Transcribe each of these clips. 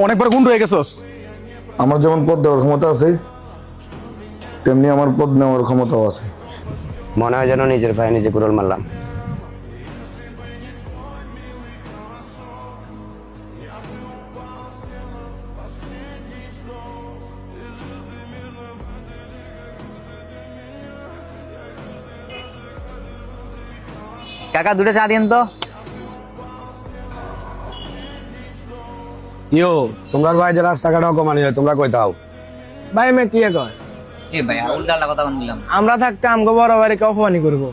অনেকবার গুন্ড হয়ে গেছস। আমার যেমন পদ দেওয়ার ক্ষমতা আছে তেমনি আমার পদ নেওয়ার ক্ষমতাও আছে। মনে হয় যেন নিজের ভাই নিজে কুড়াল মারলাম। কাকা দুটো চা দিন তো। ইয়ো তোমরা ভাই যে রাস্তাঘাট অকমানি হয় তোমরা কই থাও? ভাই মে কি কয় এ ভাই উল্টা কথা বললাম। আমরা থাকতে আমগো বড় ভাইকে অপমানি করবো।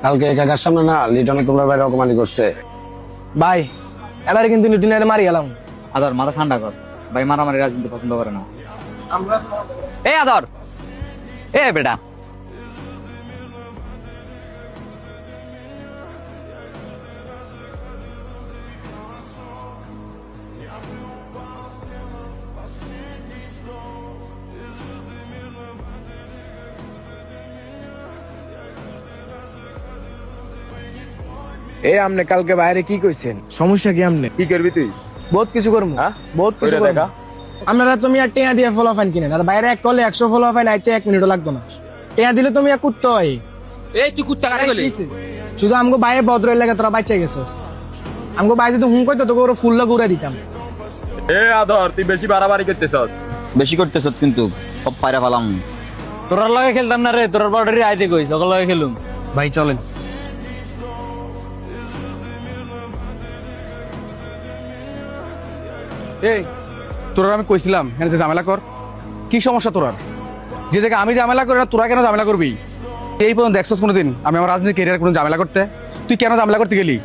কালকে কাকার সামনে না লিটনে তোমরা ভাই অকমানি করছে। ভাই এবারে কিন্তু লিটিনারে মারি গেলাম। আদর মাথা ঠান্ডা কর ভাই, মারামারি রাজনীতি পছন্দ করে না। এ আদর, এ বেটা এ আমনে কালকে বাইরে কি কইছেন? সমস্যা কি আমনে? কি করবি তুই? বহুত কিছু করবো, বহুত কিছু কইরা করবো। দেখা। আপনারা তুমি আর টেয়া দিয়ে ফলো ফাইন কিনেন, আর বাইরে এক করলে 100 ফলো ফাইন আইতে 1 মিনিটও লাগতো না। টেয়া দিলে তুমি এক কুত্তা হয়। এই তুই কুত্তা কারে গলি? শুধু আমগো বাইরে ভদ্র লাগে তোরা বাচ্চা গেছস। আমগো বাই যদি হুম কইতো তোকে ওরা ফুল গুড়া দিতাম। এ আদর, তুই বেশি বাড়াবাড়ি করতেছস। বেশি করতেছ কিন্তু সব পায়রা পালাম। তোরার লগে খেলতাম না রে, তোরার বাউন্ডারি আইতে কইস, ওগুলো লগে খেলুম। ভাই চলেন। এই তোরা আমি কইছিলাম এখানে যে ঝামেলা কর। কি সমস্যা তোর? যে জায়গায় আমি ঝামেলা করি না তোরা কেন ঝামেলা করবি? এই পর্যন্ত দেখছস কোনোদিন আমি আমার রাজনীতি ক্যারিয়ার কোনো ঝামেলা করতে? তুই কেন ঝামেলা করতে গেলি?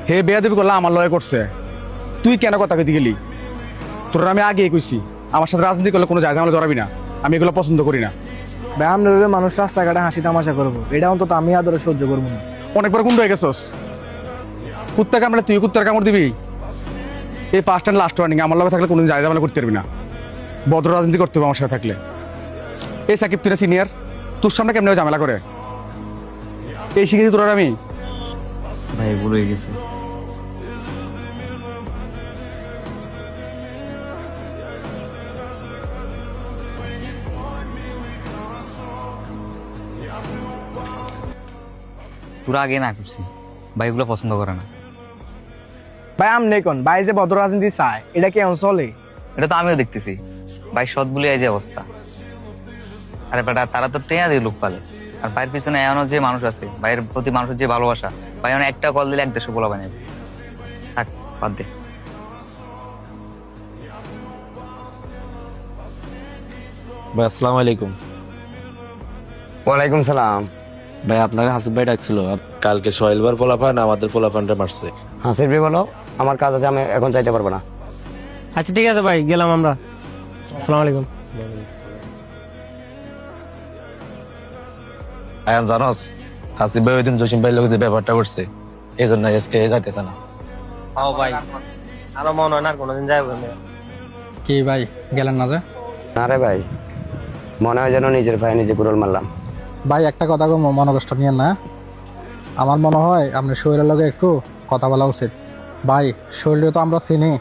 হে বেয়াদবি করলাম আমার লয়ে করছে, তুই কেন কথা কইতে গেলি? তোরা আমি আগে কইছি আমার সাথে রাজনীতি করলে কোনো যায় ঝামেলা জড়াবি না, আমি এগুলো পছন্দ করি না। ভাই আপনার মানুষ রাস্তাঘাটে হাসি তামাশা করবো, এটা অন্তত আমি আদরে সহ্য করবো না। অনেকবার গুন্ড হয়ে গেছস। কুত্তা কামড়ে তুই কুত্তার কামড় দিবি? এই ফার্স্ট অ্যান্ড লাস্ট ওয়ার্নিং, আমার লগে থাকলে কোনোদিন যায় ঝামেলা করতে পারবি না। ভদ্র রাজনীতি করতে হবে আমার সাথে থাকলে। এই সাকিব তুই না সিনিয়র, তোর সামনে কেমনে ঝামেলা করে এই শিখেছি তোর আর আমি? ভাই ভুল হয়ে গেছে। তোরা আগে না করছি ভাই, এগুলো পছন্দ করে না। ভাই আমনে কোন ভাই যে ভদ্র রাজনীতি চায় এটা কি এমন চলে? এটা তো আমিও দেখতেছি ভাই, সৎ বলে এই যে অবস্থা। আরে বেটা তারা তো টেয়া দিয়ে লোক পালে, আর ভাইয়ের পিছনে এমনও যে মানুষ আছে, ভাইয়ের প্রতি মানুষের যে ভালোবাসা, ভাই অনেক একটা কল দিলে 1-150 বলা বানাবে। থাক বাদ দে। ভাই আসসালামু আলাইকুম। ওয়ালাইকুম সালাম। ভাই আপনার হাসিব ভাই ডাকছিল, কালকে সোহেলবার পোলাপান আমাদের পোলাপানটা মারছে। হাসির ভাই বলো আমার কাজ আছে, আমি এখন চাইতে পারবো না। আচ্ছা ঠিক আছে ভাই, গেলাম আমরা। আসসালামু আলাইকুম। আয়ান জানোস হাসিব ভাই ওই দিন জসিম ভাই লোক যে ব্যাপারটা করছে, এই জন্য আজকে যাইতেছে না। ও ভাই আরো মনে হয় না কোনোদিন যাইবো না। কি ভাই গেলেন না যে? না রে ভাই, মনে হয় যেন নিজের ভাই নিজে কুড়াল মারলাম। ভাই একটা কথা মনে কষ্ট নিয়েন না, আমার মনে হয় আপনার সোহেলের লগে একটু কথা বলা উচিত। ভাই সোহেলকে তো আমরা চিনি,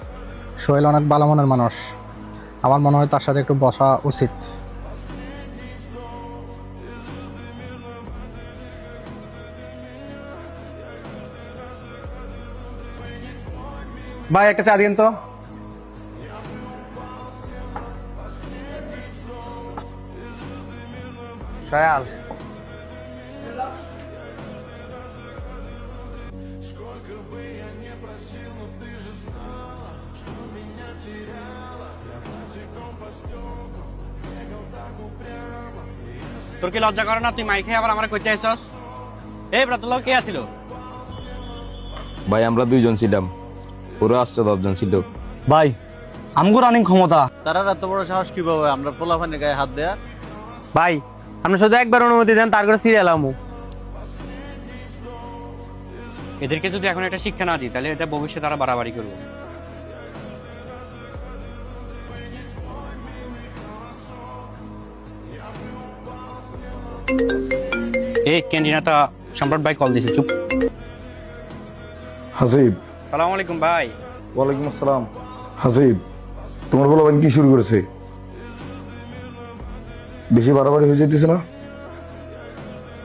সোহেল অনেক ভালো মনের মানুষ, আমার মনে হয় তার সাথে একটু বসা উচিত। ভাই একটা চা দিন তো। সয়াল তোর কি লজ্জা করে না? তুই মাই খেয়ে আবার আমার কইতে আইছস? এই ব্রাত লোক কে আছিল? ভাই আমরা 2 জন ছিলাম, ওরা আসছে 10 জন ছিল। ভাই আমগো রানিং ক্ষমতা। তারা এত বড় সাহস কিভাবে আমরা পোলাপানের গায়ে হাত দেয়া? ভাই আপনি শুধু একবার অনুমতি দেন, তার করে সিরিয়াল আমু। এদেরকে যদি এখন একটা শিক্ষা না দিই তাহলে এটা ভবিষ্যতে তারা বাড়াবাড়ি করবে। এই ক্যান্টিনাটা সম্রাট ভাই কল দিয়েছে, চুপ। হাসিব। সালাম আলাইকুম ভাই। ওয়ালাইকুম আসসালাম। হাসিব, তোমার বলো কি শুরু করেছে? বেশি বাড়াবাড়ি হয়ে যেতেছে না?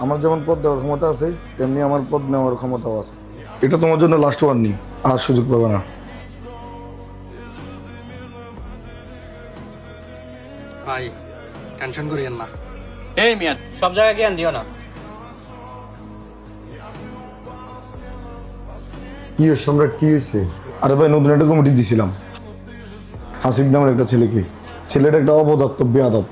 আমার যেমন পদ দেওয়ার ক্ষমতা আছে, তেমনি আমার পদ নেওয়ার ক্ষমতাও আছে। এটা তোমার জন্য লাস্ট ওয়ার্নিং, আর সুযোগ পাবে না। ভাই টেনশন করিয়েন না। এই মিয়া সব জায়গায় জ্ঞান দিও না। কি হয়েছে সম্রাট, কি হয়েছে? আরে ভাই, নতুন একটা কমিটি দিছিলাম হাসিব নামের একটা ছেলেকে। ছেলেটা একটা অপদার্থ বেয়াদব।